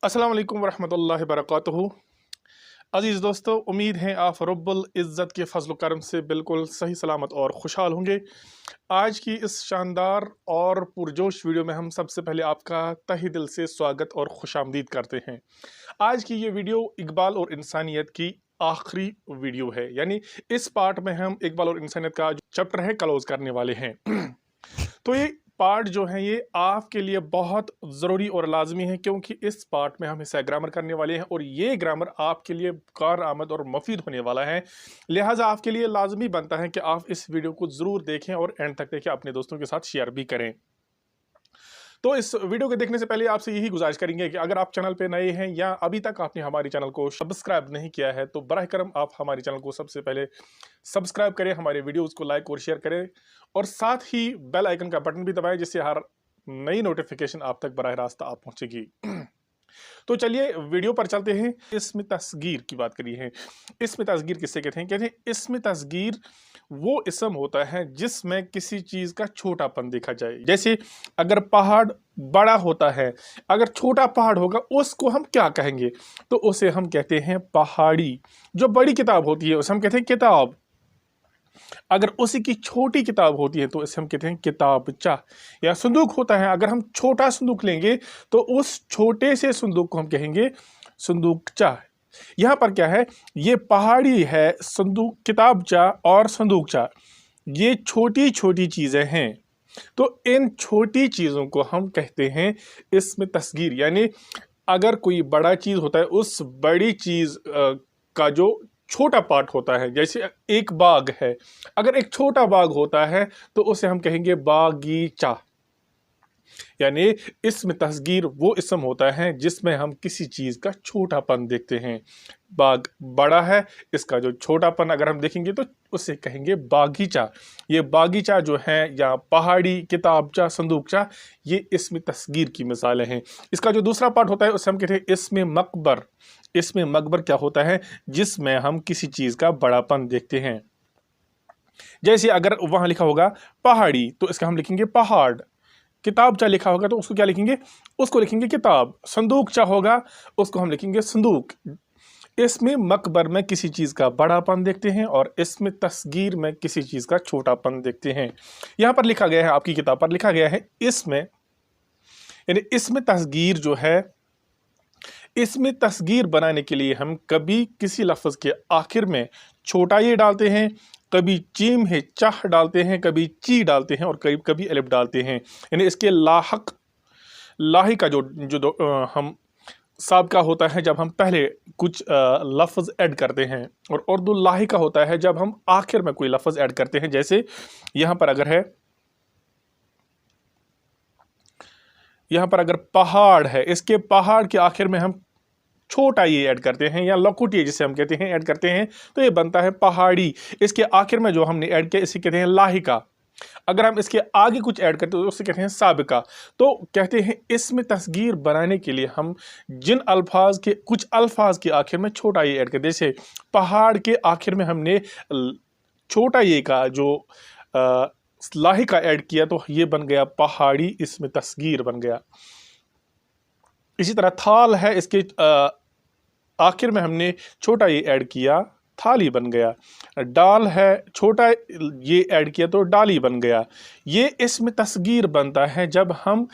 अस्सलाम वालेकुम वरहमतुल्लाहि वबरकातुहू। अज़ीज़ दोस्तों, उम्मीद है आप रब्बुल इज़्ज़त के फज़ल करम से बिल्कुल सही सलामत और खुशहाल होंगे। आज की इस शानदार और पुरजोश वीडियो में हम सबसे पहले आपका तहे दिल से स्वागत और खुशामदीद करते हैं। आज की ये वीडियो इकबाल और इंसानियत की आखिरी वीडियो है, यानी इस पार्ट में हम इकबाल और इंसानियत का जो चैप्टर है क्लोज करने वाले हैं। तो ये पार्ट जो है ये आपके लिए बहुत ज़रूरी और लाजमी है, क्योंकि इस पार्ट में हम हिस्सा ग्रामर करने वाले हैं और ये ग्रामर आपके लिए कारआमद और मुफीद होने वाला है। लिहाजा आपके लिए लाजमी बनता है कि आप इस वीडियो को ज़रूर देखें और एंड तक देखें, अपने दोस्तों के साथ शेयर भी करें। तो इस वीडियो को देखने से पहले आपसे यही गुजारिश करेंगे कि अगर आप चैनल पे नए हैं या अभी तक आपने हमारे चैनल को सब्सक्राइब नहीं किया है, तो बराह करम आप हमारे चैनल को सबसे पहले सब्सक्राइब करें, हमारे वीडियोस को लाइक और शेयर करें और साथ ही बेल आइकन का बटन भी दबाएं, जिससे हर नई नोटिफिकेशन आप तक बराह रास्त आप पहुंचेगी। तो चलिए वीडियो पर चलते हैं। इसमें तस्गीर की बात करी है। इसमें तस्गीर किससे कहते हैं? कहते हैं इसमें तस्गीर वो इसम होता है जिसमें किसी चीज का छोटापन देखा जाए। जैसे अगर पहाड़ बड़ा होता है, अगर छोटा पहाड़ होगा उसको हम क्या कहेंगे? तो उसे हम कहते हैं पहाड़ी। जो बड़ी किताब होती है उसे हम कहते हैं किताब। अगर उसी की छोटी किताब होती है तो इसे हम कहते हैं किताबचा। या संदूक होता है, अगर हम छोटा संदूक लेंगे तो उस छोटे से संदूक को हम कहेंगे संदूकचा। यहाँ पर क्या है, ये पहाड़ी है, संदूक, किताबचा और संदूकचा, ये छोटी छोटी चीजें हैं। तो इन छोटी चीजों को हम कहते हैं इसमें तस्गीर। यानी अगर कोई बड़ा चीज होता है, उस बड़ी चीज का जो छोटा पार्ट होता है, जैसे एक बाग है, अगर एक छोटा बाग होता है तो उसे हम कहेंगे बागीचा। यानी इसमें तस्गीर वो इसम होता है जिसमें हम किसी चीज का छोटापन देखते हैं। बाग बड़ा है, इसका जो छोटापन अगर हम देखेंगे तो उसे कहेंगे बागीचा। ये बागीचा जो है, या पहाड़ी, किताबचा, संदूकचा, ये इसमें तस्गीर की मिसालें हैं। इसका जो दूसरा पार्ट होता है उसे हम कहते हैं इसमें मकबर। इसमें मकबर क्या होता है? जिसमें हम किसी चीज का बड़ापन देखते हैं। जैसे अगर वहां लिखा होगा पहाड़ी तो इसका हम लिखेंगे पहाड़। किताबचा लिखा होगा तो उसको क्या लिखेंगे? उसको लिखेंगे किताब। संदूकचा होगा उसको हम लिखेंगे संदूक। इसमें मकबर में किसी चीज का बड़ापन देखते हैं और इसमें तस्गीर में किसी चीज का छोटापन देखते हैं। यहां पर लिखा गया है, आपकी किताब पर लिखा गया है इसमें, यानी इसमें तस्गीर जो है, इसमें तस्गीर बनाने के लिए हम कभी किसी लफ्ज के आखिर में छोटा ये डालते हैं, कभी चीम है चाह डालते हैं, कभी ची डालते हैं और कभी कभी अलिफ डालते हैं। यानी इसके लाहक, लाही का हम साबका होता है जब हम पहले कुछ लफ्ज ऐड करते हैं, और उर्दू लाही का होता है जब हम आखिर में कोई लफ्ज ऐड करते हैं। जैसे यहां पर अगर है, यहां पर अगर पहाड़ है, इसके पहाड़ के आखिर में हम छोटा ये ऐड करते हैं, या लकुटिए जिसे हम कहते हैं ऐड करते हैं, तो ये बनता है पहाड़ी। इसके आखिर में जो हमने ऐड किया इसे कहते हैं लाहिका। अगर हम इसके आगे कुछ ऐड करते हैं तो उसे कहते हैं साबिका। तो कहते हैं इसमें तस्गीर बनाने के लिए हम जिन अल्फाज के, कुछ अल्फाज के आखिर में छोटा ये ऐड करते हैं। जैसे पहाड़ के आखिर में हमने छोटा ये का जो लाहिका ऐड किया तो ये बन गया पहाड़ी, इसमें तस्गीर बन गया। इसी तरह थाल है, इसके आखिर में हमने छोटा ये ऐड किया, थाली बन गया। डाल है, छोटा ये ऐड किया तो डाली बन गया। ये इसमें तस्गीर बनता है जब हम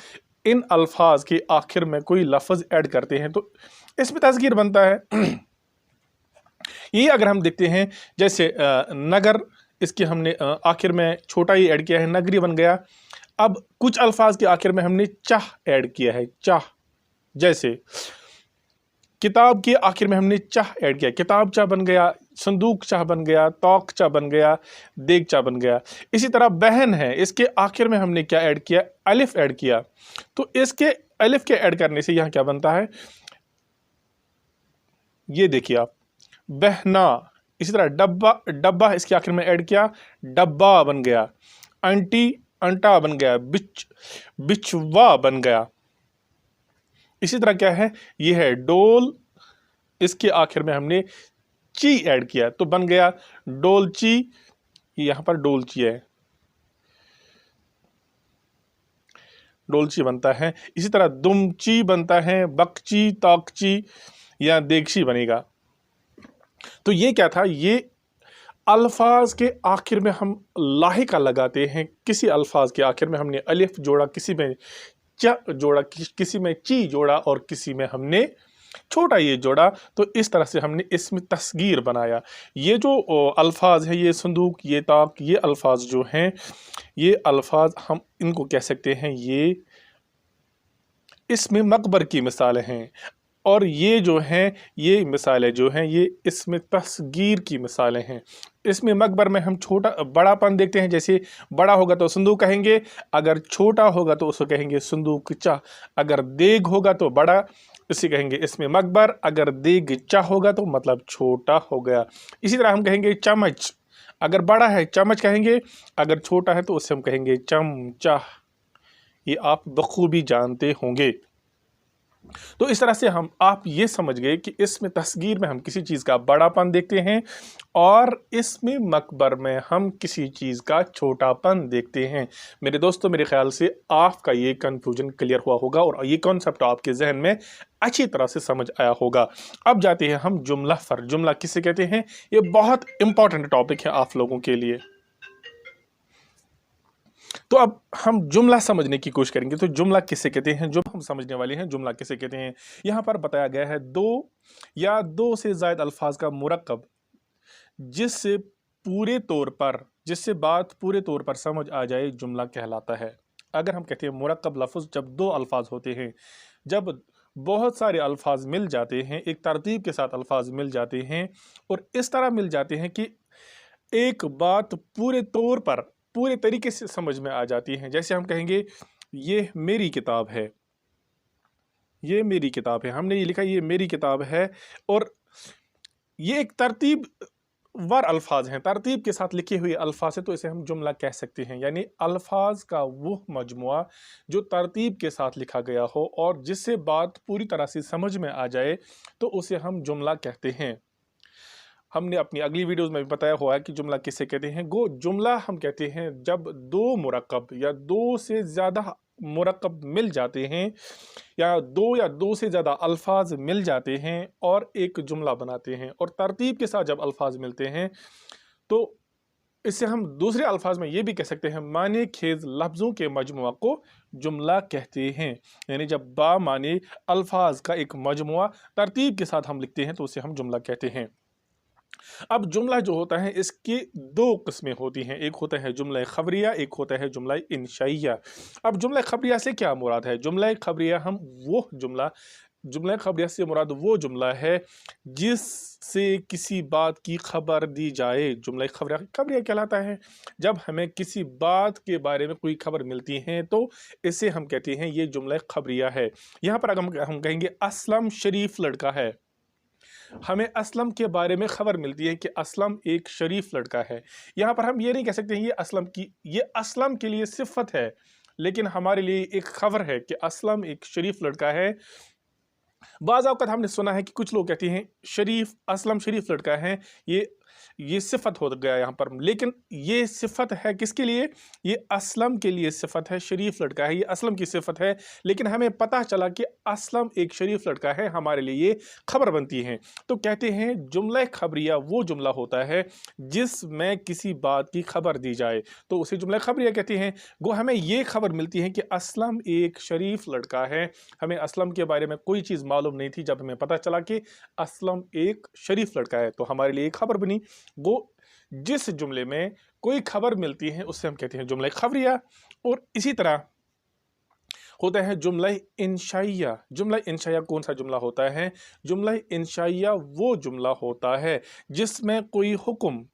इन अल्फाज के आखिर में कोई लफ्ज ऐड करते हैं तो इसमें तस्गीर बनता है। ये अगर हम देखते हैं, जैसे नगर, इसके हमने आखिर में छोटा ये ऐड किया है, नगरी बन गया। अब कुछ अल्फाज के आखिर में हमने चाह ऐड किया है, चाह। जैसे किताब के आखिर में हमने चाह ऐड किया, किताबचा बन गया, संदूकचा बन गया, तौकचा बन गया, देगचा बन गया। इसी तरह बहन है, इसके आखिर में हमने क्या ऐड किया? अलिफ ऐड किया। तो इसके अलिफ के ऐड करने से यहां क्या बनता है, ये देखिए आप, बहना। इसी तरह डब्बा, डब्बा इसके आखिर में ऐड किया, डब्बा बन गया। अंटी, अंटा बन गया, बिचवा बन गया। इसी तरह क्या है, ये है डोल, इसके आखिर में हमने ची ऐड किया तो बन गया डोलची। यहां पर डोलची है। डोलची बनता है। इसी तरह दुमची बनता है, बकची, ताकची या देगची बनेगा। तो ये क्या था, ये अल्फाज के आखिर में हम लाहिका लगाते हैं। किसी अल्फाज के आखिर में हमने अलिफ जोड़ा, किसी में च जोड़ा, किसी में ची जोड़ा और किसी में हमने छोटा ये जोड़ा। तो इस तरह से हमने इसमें तस्गीर बनाया। ये जो अल्फाज है, ये संदूक, ये ताक, ये अल्फाज जो हैं, ये अल्फाज हम इनको कह सकते हैं ये इसमें मकबर की मिसालें हैं। और ये जो हैं, ये मिसालें जो हैं, ये इसमें तस्गीर की मिसालें हैं। इसमें मकबर में हम छोटा बड़ापन देखते हैं। जैसे बड़ा होगा तो संदूक कहेंगे, अगर छोटा होगा तो उसको कहेंगे संदूक चा। अगर देग होगा तो बड़ा, इसे कहेंगे इसमें मकबर। अगर देग चा होगा तो मतलब छोटा हो गया। इसी तरह हम कहेंगे चमच, अगर बड़ा है चमच कहेंगे, अगर छोटा है तो उसे हम कहेंगे चमचा। ये आप बखूबी जानते होंगे। तो इस तरह से आप ये समझ गए कि इसमें तस्गीर में हम किसी चीज़ का बड़ापन देखते हैं और इसमें मकबर में हम किसी चीज़ का छोटापन देखते हैं। मेरे दोस्तों, मेरे ख्याल से आपका ये कन्फ्यूजन क्लियर हुआ होगा और ये कॉन्सेप्ट आपके जहन में अच्छी तरह से समझ आया होगा। अब जाते हैं हम जुमला पर। जुमला किसे कहते हैं, ये बहुत इंपॉर्टेंट टॉपिक है आप लोगों के लिए। तो अब हम जुमला समझने की कोशिश करेंगे। तो जुमला किसे कहते हैं, जो हम समझने वाले हैं जुमला किसे कहते हैं। यहाँ पर बताया गया है दो या दो से ज़ायद अल्फाज का मुरक्कब जिससे बात पूरे तौर पर समझ आ जाए, जुमला कहलाता है। अगर हम कहते हैं मुरक्कब लफ्ज़, जब दो अल्फाज होते हैं, जब बहुत सारे अल्फाज मिल जाते हैं, एक तरतीब के साथ अल्फाज मिल जाते हैं और इस तरह मिल जाते हैं कि एक बात पूरे तौर पर पूरे तरीके से समझ में आ जाती है। जैसे हम कहेंगे ये मेरी किताब है, ये मेरी किताब है, हमने ये लिखा ये मेरी किताब है, और ये एक तरतीब वार अल्फाज हैं, तरतीब के साथ लिखे हुए अल्फाज है, तो इसे हम जुमला कह सकते हैं। यानी अल्फाज का वो मजमुआ जो तरतीब के साथ लिखा गया हो और जिससे बात पूरी तरह से समझ में आ जाए, तो उसे हम जुमला कहते हैं। हमने अपनी अगली वीडियोस में भी बताया हुआ है कि जुमला किसे कहते हैं। जुमला हम कहते हैं जब दो मुरक्कब या दो से ज़्यादा मुरक्कब मिल जाते हैं या दो से ज़्यादा अल्फाज मिल जाते हैं और एक जुमला बनाते हैं। और तरतीब के साथ जब अल्फाज मिलते हैं तो इससे हम दूसरे अल्फाज में ये भी कह सकते हैं, माने खेज लफ्ज़ों के मजमुआ को जुमला कहते हैं। यानी जब बा माने अल्फाज का एक मजमुआ तरतीब के साथ हम लिखते हैं तो उसे हम जुमला कहते हैं। अब जुमला जो होता है इसकी दो किस्में होती हैं, एक होता है जुमला खबरिया, एक होता है जुमला इंशाइया। अब जुमला खबरिया से क्या मुराद है? जुमला खबरिया जुमला खबरिया से मुराद वो जुमला है जिससे किसी बात की खबर दी जाए। जुमला खबरिया कहलाता है जब हमें किसी बात के बारे में कोई खबर मिलती है तो इसे हम कहते हैं ये जुमला खबरिया है। यहाँ पर अगर हम कहेंगे असलम शरीफ लड़का है, हमें असलम के बारे में खबर मिलती है कि असलम एक शरीफ लड़का है। यहाँ पर हम ये नहीं कह सकते हैं ये असलम के लिए सिफत है, लेकिन हमारे लिए एक खबर है कि असलम एक शरीफ लड़का है। बाज़ औक़ात हमने सुना है कि कुछ लोग कहते हैं असलम शरीफ लड़का है, ये सिफत हो गया यहाँ पर, लेकिन ये सिफत है किसके लिए? ये असलम के लिए सिफत है, शरीफ लड़का है, ये असलम की सिफत है। लेकिन हमें पता चला कि असलम एक शरीफ लड़का है, हमारे लिए ये खबर बनती है। तो कहते हैं जुमला खबरिया वो जुमला होता है जिसमें किसी बात की खबर दी जाए तो उसे जुमला खबरिया कहते हैं। गो हमें ये खबर मिलती है कि असलम एक शरीफ लड़का है, हमें असलम के बारे में कोई चीज़ मालूम नहीं थी, जब हमें पता चला कि असलम एक शरीफ लड़का है तो हमारे लिए एक खबर बनी। वो जिस जुमले में कोई खबर मिलती है उससे हम कहते हैं जुमला खबरिया। और इसी तरह होता है जुमला इंशाइया। जुमला इंशाइया कौन सा जुमला होता है? जुमला इंशाइया वो जुमला होता है जिसमें कोई हुक्म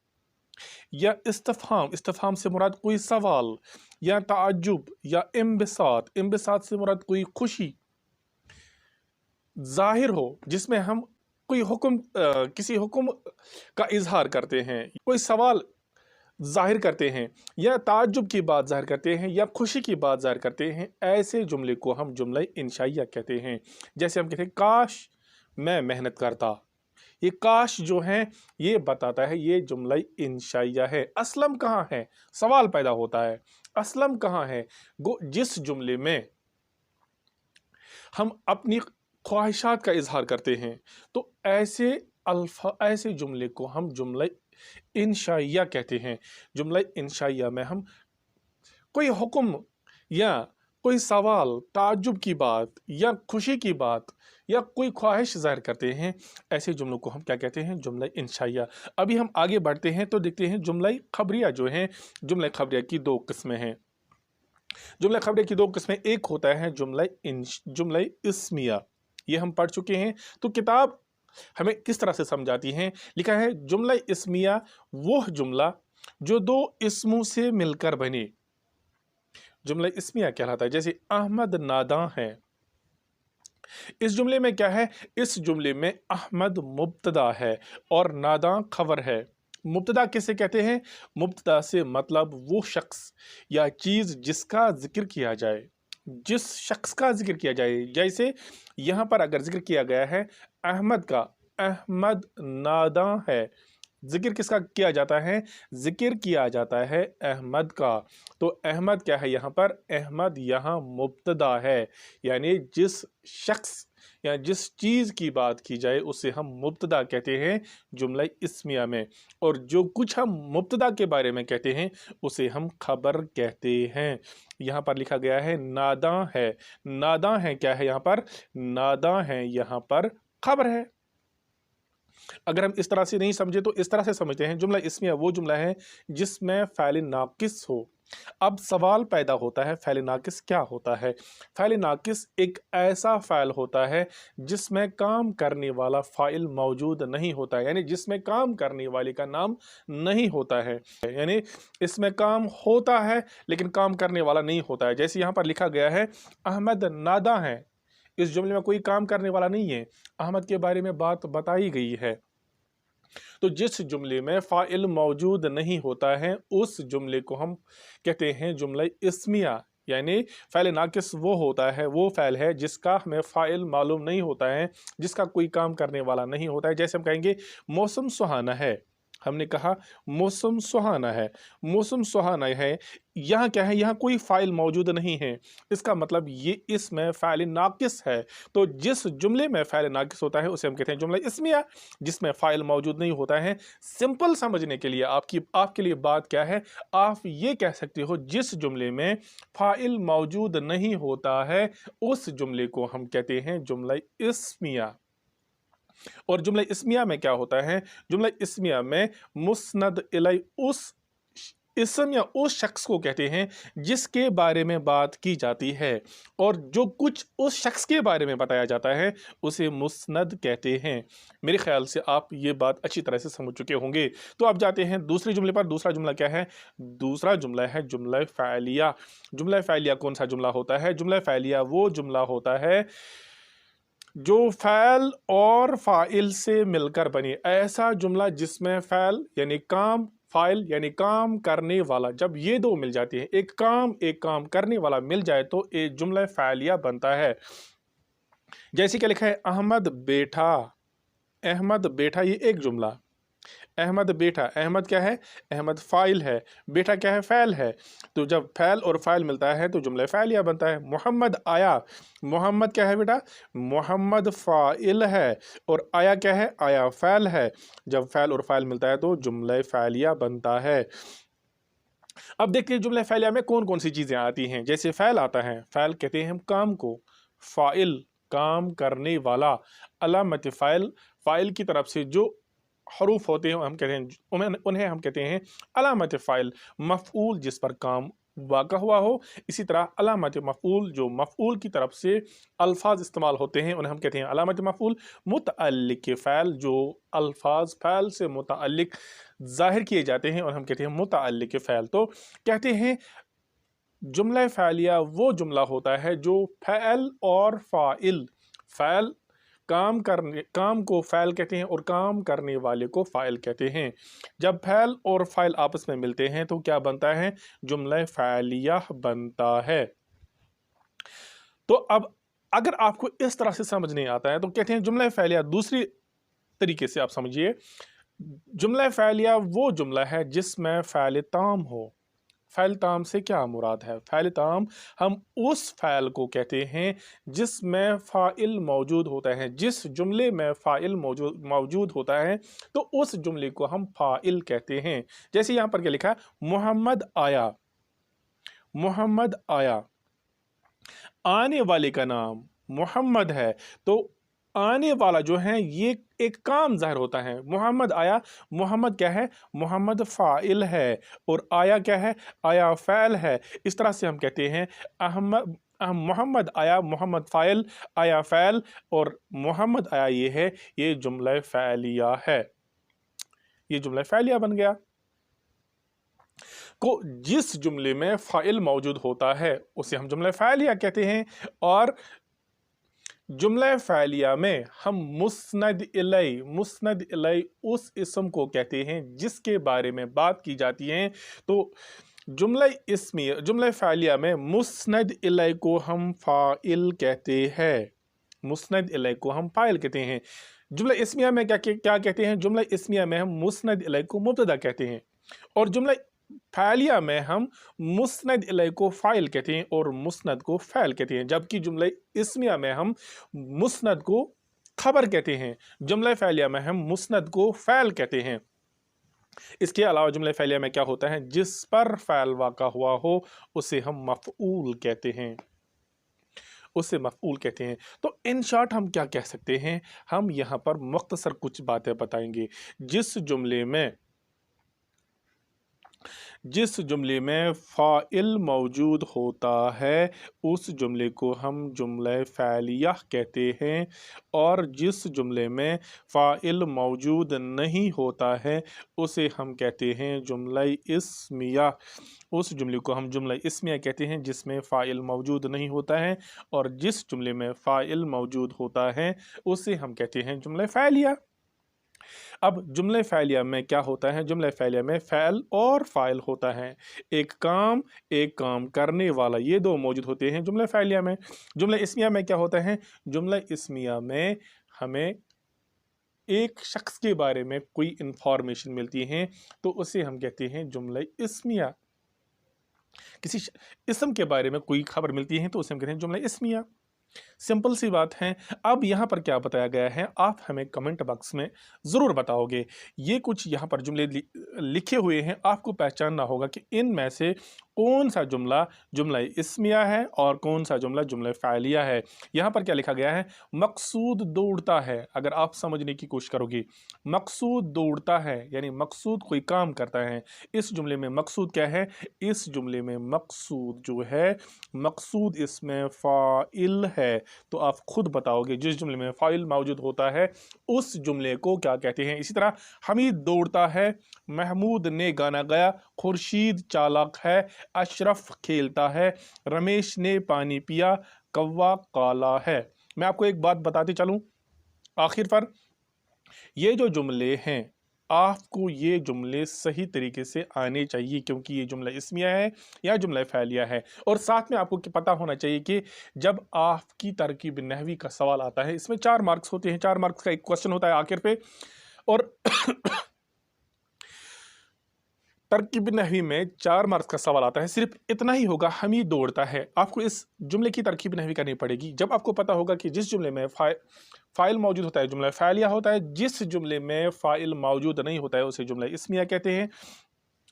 या इस्तिफहाम से मुराद कोई सवाल या ताज्जुब या इम्बिसात से मुराद कोई खुशी जाहिर हो, जिसमें हम कोई किसी हुक्म का इजहार करते हैं, कोई सवाल जाहिर करते हैं या ताज्जुब की बात जाहिर करते हैं या खुशी की बात जाहिर करते हैं, ऐसे जुमले को हम जुमला इंशाइया कहते हैं। जैसे हम कहते हैं काश मैं मेहनत करता, ये काश जो है ये बताता है ये जुमला इंशाइया है। असलम कहाँ है? सवाल पैदा होता है, असलम कहाँ है? जिस जुमले में हम अपनी ख्वाहिशात का इजहार करते हैं, तो ऐसे जुमले को हम जुमला इंशाइया कहते हैं। जुमला इंशाइया में हम कोई हुक्म या कोई सवाल, ताज्जुब की बात या खुशी की बात या कोई ख्वाहिश ज़ाहिर करते हैं, ऐसे जुमलों को हम क्या कहते हैं? जुमला इंशाइया। अभी हम आगे बढ़ते हैं तो देखते हैं जुमला खबरिया जो है, जुमला खबरिया की दो किस्में हैं। जुमला खबरिया की दो किस्में, एक होता है जुमला इस्मिया, ये हम पढ़ चुके हैं। तो किताब हमें किस तरह से समझाती है? लिखा है जुमला इस्मिया वो जुमला जो दो इस्मों से मिलकर बने, जुमला इस्मिया कहलाता है। जैसे अहमद नादां है, इस जुमले में क्या है? इस जुमले में अहमद मुब्तदा है और नादां खबर है। मुब्तदा किसे कहते हैं? मुब्तदा से मतलब वो शख्स या चीज़ जिसका जिक्र किया जाए, जिस शख्स का जिक्र किया जाए। जैसे यहाँ पर अगर जिक्र किया गया है अहमद का, अहमद नादां है, जिक्र किसका किया जाता है? जिक्र किया जाता है अहमद का। तो अहमद क्या है यहाँ पर? अहमद यहाँ मुब्तदा है, यानी जिस शख्स या जिस चीज़ की बात की जाए उसे हम मुब्तदा कहते हैं जुमला इस्मिया में, और जो कुछ हम मुब्तदा के बारे में कहते हैं उसे हम खबर कहते हैं। यहाँ पर लिखा गया है नादां है, नादां है क्या है यहाँ पर? नादां है यहाँ पर खबर है। अगर हम इस तरह से नहीं समझे तो इस तरह से समझते हैं, जुमला इस्मिया वो जुमला है जिसमें फ़ैल नाकिस हो। अब सवाल पैदा होता है, फ़ैल नाकिस क्या होता है? फ़ैल नाकिस एक ऐसा फ़ैल होता है जिसमें काम करने वाला फ़ाइल मौजूद नहीं होता है, यानी जिसमें काम करने वाले का नाम नहीं होता है, यानी इसमें काम होता है लेकिन काम करने वाला नहीं होता है। जैसे यहाँ पर लिखा गया है अहमद नादा है, इस जुमले में कोई काम करने वाला नहीं है, अहमद के बारे में बात बताई गई है। तो जिस जुमले में फ़ाइल मौजूद नहीं होता है उस जुमले को हम कहते हैं जुमला इस्मिया, यानी फ़ैल नाकिस वो होता है, वो फ़ैल है जिसका हमें फ़ाइल मालूम नहीं होता है, जिसका कोई काम करने वाला नहीं होता है। जैसे हम कहेंगे मौसम सुहाना है, हमने कहा मौसम सुहाना है, मौसम सुहाना है, यहाँ क्या है? यहाँ कोई फ़ाइल मौजूद नहीं है, इसका मतलब ये इसमें फ़ाइल नाकिस है। तो जिस जुमले में फ़ाइल नाकिस होता है उसे हम कहते हैं जुमला इस्मिया, जिसमें फ़ाइल मौजूद नहीं होता है। सिंपल समझने के लिए आपके लिए बात क्या है? आप ये कह सकते हो जिस जुमले में फ़ाइल मौजूद नहीं होता है उस जुमले को हम कहते हैं जुमला इस्मिया। और जुमला इस्मिया में क्या होता है? जुमला इस्मिया में मुस्नद इलै उस इसम या उस शख्स को कहते हैं जिसके बारे में बात की जाती है, और जो कुछ उस शख्स के बारे में बताया जाता है उसे मुस्नद कहते हैं। मेरे ख्याल से आप ये बात अच्छी तरह से समझ चुके होंगे। तो अब जाते हैं दूसरे जुमले पर। दूसरा जुमला क्या है? दूसरा जुमला है जुमला फ़ैलिया। जुमला फ़ैलिया कौन सा जुमला होता है? जुमला फ़ैलिया वो जुमला होता है जो फ़ैल और फ़ाइल से मिलकर बने, ऐसा जुमला जिसमें फ़ैल यानी काम, फ़ाइल यानी काम करने वाला, जब ये दो मिल जाती हैं, एक काम करने वाला मिल जाए तो एक जुमला फ़ैलिया बनता है। जैसे कि लिखा है अहमद बैठा, अहमद बैठा, ये एक जुमला। अहमद बैठा, अहमद क्या है? अहमद फ़ाइल है, बैठा क्या है? फ़ैल है। तो जब फ़ैल और फ़ाइल मिलता है तो जुमला फ़ैलिया बनता है। मोहम्मद आया, मोहम्मद क्या है बेटा? मोहम्मद फ़ाइल है, और आया क्या है? आया फ़ैल है। जब फ़ैल और फ़ाइल मिलता है तो जुमला फ़ैलिया बनता है। अब देखिए जुमला फ़ैलिया में कौन कौन सी चीज़ें आती हैं। जैसे फ़ैल आता है, फ़ैल कहते हैं हम काम को, फ़ाइल काम करने वाला, अलामत फ़ाइल, फ़ाइल की तरफ से जो हरूफ होते हैं हम कहते हैं उन्हें हम कहते हैं अलामत फ़ाइल। मफ़ऊल जिस पर काम वाक़ा हुआ हो, इसी तरह अलामत मफ़ऊल जो मफ़ऊल की तरफ से अल्फाज इस्तेमाल होते हैं उन्हें हम कहते हैं अलामत मफ़ऊल। मुतअल्लिक़ फ़ैल जो अल्फाज फ़ैल से मुतअल्लिक़ ज़ाहिर किए जाते हैं और हम कहते हैं मुतअल्लिक़ फ़ैल। तो कहते हैं जुमला फ़ैलिया वो जुमला होता है जो फ़ैल और फ़ाइल, फ़ैल काम को फ़ैल कहते हैं और काम करने वाले को फ़ाइल कहते हैं। जब फ़ैल और फ़ाइल आपस में मिलते हैं तो क्या बनता है? जुमला फ़ैलिया बनता है। तो अब अगर आपको इस तरह से समझ नहीं आता है तो कहते हैं जुमला फ़ैलिया दूसरी तरीके से आप समझिए, जुमला फ़ैलिया वो जुमला है जिसमें फ़ैल ताम हो, फ़ैल ताम से क्या मुराद है? फ़ैल ताम हम उस फ़ैल को कहते हैं जिसमें फ़ाइल मौजूद होता है। जिस जुमले में फ़ाइल मौजूद होता है तो उस जुमले को हम फ़ाइल कहते हैं। जैसे यहाँ पर क्या लिखा है, मोहम्मद आया। मोहम्मद आया, आने वाले का नाम मोहम्मद है, तो आने वाला जो है ये एक काम ज़ाहिर होता है। मोहम्मद आया, मोहम्मद क्या है? मोहम्मद फ़ाइल है, और आया क्या है? आया फ़ैल है। इस तरह से हम कहते हैं मोहम्मद आया, मोहम्मद फ़ाइल, आया फ़ैल, और मोहम्मद आया ये है, ये जुमला फ़ैलिया है। ये जुमला फ़ैलिया बन गया। को जिस जुमले में फ़ाइल मौजूद होता है उसे हम जुमला फ़ैलिया कहते हैं। और जुमला फ़ैलिया में हम मुस्नद इलै उस इस्म को कहते हैं जिसके बारे में बात की जाती है। तो जुमला फ़ैलिया में मुस्नद इलै को हम फ़ाइल कहते हैं। मुस्नद इलै को हम फ़ाइल कहते हैं। जुमला इस्मिया में क्या कहते हैं? जुमला इस्मिया में हम मुस्नद इलै को मुब्तदा कहते हैं, और जुमला फ़ैलिया में हम मुस्नद इलै को फ़ाइल कहते हैं और मुस्नद को फ़ैल कहते हैं। जबकि जुमला इस्मिया में हम मुस्नद को खबर कहते हैं, जुमला फ़ैलिया में हम मुस्नद को फ़ैल कहते हैं। इसके अलावा जुमला फ़ैलिया में क्या होता है? जिस पर फ़ैल वाक़ा हुआ हो उसे हम मफ़ऊल कहते हैं, उसे मफ़ऊल कहते हैं। तो इन शॉर्ट हम क्या कह सकते हैं? हम यहाँ पर मुख्तसर कुछ बातें बताएंगे। जिस जुमले में फ़ाइल मौजूद होता है उस जुमले को हम जुमला फ़ैलिया कहते हैं, और जिस जुमले में फ़ाइल मौजूद नहीं होता है उसे हम कहते हैं जुमला इस्मिया। उस जुमले को हम जुमला इस्मिया कहते हैं जिसमें फ़ाइल मौजूद नहीं होता है, और जिस जुमले में फ़ाइल मौजूद होता है उसे हम कहते हैं जुमला फ़ैलिया। अब जुमले फ़ैलिया में क्या होता है? जुमले फ़ैलिया में फ़ैल और फ़ाइल होता है। एक काम करने वाला, ये दो मौजूद होते हैं जुमले फ़ैलिया में। जुमले इस्मिया में क्या होता है? जुमले इस्मिया में हमें एक शख्स के बारे में कोई इंफॉर्मेशन मिलती है तो उसे हम कहते हैं जुमला इस्मिया। किसी इस्म के बारे में कोई खबर मिलती है तो उसे हम कहते हैं जुमला इस्मिया। सिंपल सी बात है। अब यहाँ पर क्या बताया गया है आप हमें कमेंट बॉक्स में ज़रूर बताओगे। ये कुछ यहाँ पर जुमले लिखे हुए हैं, आपको पहचानना होगा कि इनमें से कौन सा जुमला जुमला इस्मिया है और कौन सा जुमला जुमला फ़ैलिया है। यहाँ पर क्या लिखा गया है? मकसूद दौड़ता है। अगर आप समझने की कोशिश करोगे, मकसूद दौड़ता है यानी मकसूद कोई काम करता है। इस जुमले में मकसूद क्या है? इस जुमले में मकसूद जो है, मकसूद इसमें फ़ाइल है। तो आप खुद बताओगे जिस जुमले में फ़ाइल मौजूद होता है उस जुमले को क्या कहते हैं। इसी तरह हमीद दौड़ता है, महमूद ने गाना गाया, खुर्शीद चालाक है, अशरफ खेलता है, रमेश ने पानी पिया, कौवा काला है। मैं आपको एक बात बताते चलूं आखिर पर, ये जो जुमले हैं आपको ये जुमले सही तरीके से आने चाहिए, क्योंकि ये जुमला इस्मिया है या जुमला फ़ैलिया है। और साथ में आपको पता होना चाहिए कि जब आपकी तरकीब नहवी का सवाल आता है, इसमें 4 मार्क्स होते हैं, 4 मार्क्स का एक क्वेश्चन होता है आखिर पे, और तरकीब नहवी में 4 मार्क्स का सवाल आता है। सिर्फ इतना ही होगा, हमीद दौड़ता है, आपको इस जुमले की तरकीब नहवी करनी पड़ेगी। जब आपको पता होगा कि जिस जुमले में फ़ाइल मौजूद होता है जुमला फ़ैलिया होता है, जिस जुमले में फ़ाइल मौजूद नहीं होता है उसे जुमला इस्मिया कहते हैं।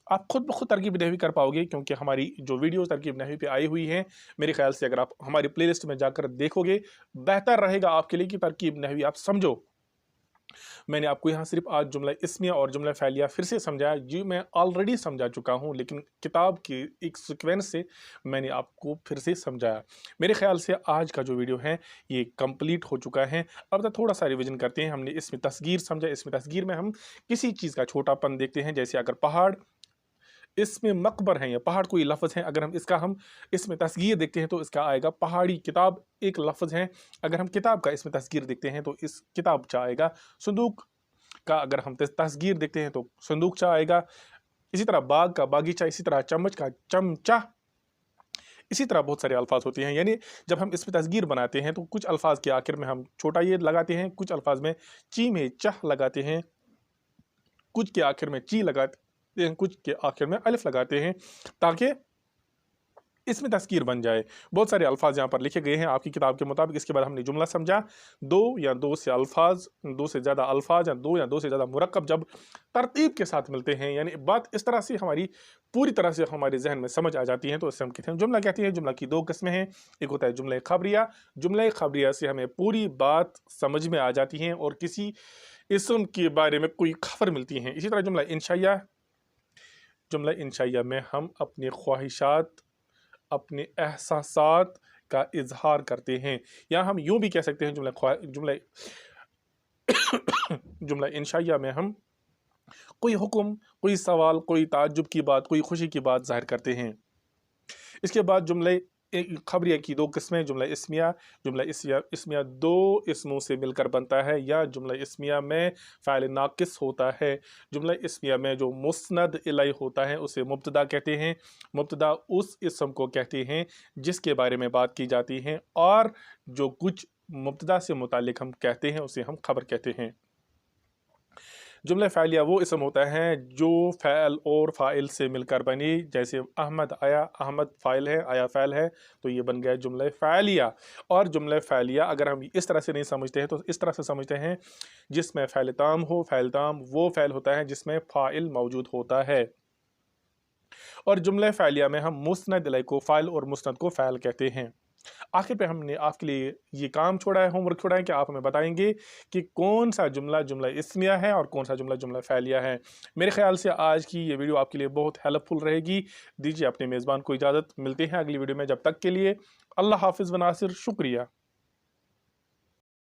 आप खुद ब खुद तरकीब नहवी कर पाओगे, क्योंकि हमारी जो वीडियोस तरकीब नहवी पे आई हुई हैं, मेरे ख्याल से अगर आप हमारी प्लेलिस्ट में जाकर देखोगे बेहतर रहेगा आपके लिए कि तरकीब नहवी आप समझो। मैंने आपको यहाँ सिर्फ आज जुमला इस्मिया और जुमला फ़ैलिया फिर से समझाया, जी मैं ऑलरेडी समझा चुका हूँ, लेकिन किताब की एक सीक्वेंस से मैंने आपको फिर से समझाया। मेरे ख्याल से आज का जो वीडियो है ये कंप्लीट हो चुका है। अब तक थोड़ा सा रिवीजन करते हैं। हमने इसमें तस्गीर समझा, इसमें तस्गीर में हम किसी चीज़ का छोटापन देखते हैं, जैसे अगर पहाड़, इसमें मकबर है या पहाड़ कोई लफ्ज़ है, अगर हम इसमें तस्गीर देखते हैं तो इसका आएगा पहाड़ी। किताब एक लफ्ज़ है, अगर हम किताब का इसमें तस्गीर देखते हैं तो इस किताब चा आएगा। संदूक का अगर हम तस्गीर देखते हैं तो संदूक चा आएगा। इसी तरह बाग का बागीचा, इसी तरह चम्मच का चमचा, इसी तरह बहुत सारे अल्फाज होते हैं। यानी जब हम इसमें तस्गीर बनाते हैं तो कुछ अल्फाज के आखिर में हम छोटा ये लगाते हैं, कुछ अल्फाज में ची में चह लगाते हैं, कुछ के आखिर में ची लगाते हैं, कुछ के आखिर में अलिफ लगाते हैं ताकि इसमें तस्कीर बन जाए। बहुत सारे अल्फाज यहाँ पर लिखे गए हैं आपकी किताब के मुताबिक। इसके बाद हमने जुमला समझा। दो या दो से अल्फाज, दो से ज़्यादा अल्फाज या दो से ज़्यादा मुरक्कब जब तरतीब के साथ मिलते हैं, यानी बात इस तरह से हमारी पूरी तरह से हमारे जहन में समझ आ जाती है, तो इससे हम कहते हैं जुमला कहते हैं। जुमला की दो किस्में हैं, एक होता है जुमला खबरिया। जुमला खबरिया से हमें पूरी बात समझ में आ जाती है और किसी इसम के बारे में कोई खबर मिलती है। इसी तरह जुमला इंशाइया। जुमला इंशाइया में हम अपनी ख्वाहिशात, अपने एहसासात का इजहार करते हैं, या हम यूं भी कह सकते हैं जुमला जुमला इंशाइया में हम कोई हुक्म, कोई सवाल, कोई ताज्जुब की बात, कोई खुशी की बात जाहिर करते हैं। इसके बाद जुमले खबरिया की दो किस्में, जुमला इस्मिया। जुमला इस्मिया दो इसमों से मिलकर बनता है, या जुमला इस्मिया में फ़ाइल नाकिस होता है। जुमला इस्मिया में जो मुस्नद इलैह होता है उसे मुब्तदा कहते हैं। मुब्तदा उस इसम को कहते हैं जिसके बारे में बात की जाती है, और जो कुछ मुब्तदा से मुतालिक हम कहते हैं उसे हम खबर कहते हैं। जुमला फ़ाइलिया वो इसम होता है जो फ़ैल और फ़ाइल से मिलकर बनी, जैसे अहमद आया, अहमद फ़ाइल है, आया फ़ैल है, तो ये बन गया जुमला फ़ाइलिया। और जुमला फ़ाइलिया अगर हम इस तरह से नहीं समझते हैं तो इस तरह से समझते हैं जिसमें फ़ैल ताम हो। फ़ैल ताम वो फ़ैल होता है जिसमें फ़ाइल मौजूद होता है। और जुमला फ़ाइलिया में हम मुस्नद इलैह को फ़ाइल और मुस्नद को फ़ैल कहते हैं। आखिर पे हमने आपके लिए ये काम छोड़ा है, होमवर्क छोड़ा है कि आप हमें बताएंगे कि कौन सा जुमला जुमला इस्मिया है और कौन सा जुमला जुमला फ़ैलिया है। मेरे ख्याल से आज की ये वीडियो आपके लिए बहुत हेल्पफुल रहेगी। दीजिए अपने मेज़बान को इजाज़त, मिलते हैं अगली वीडियो में। जब तक के लिए अल्लाह हाफ़िज़ व नासिर, शुक्रिया।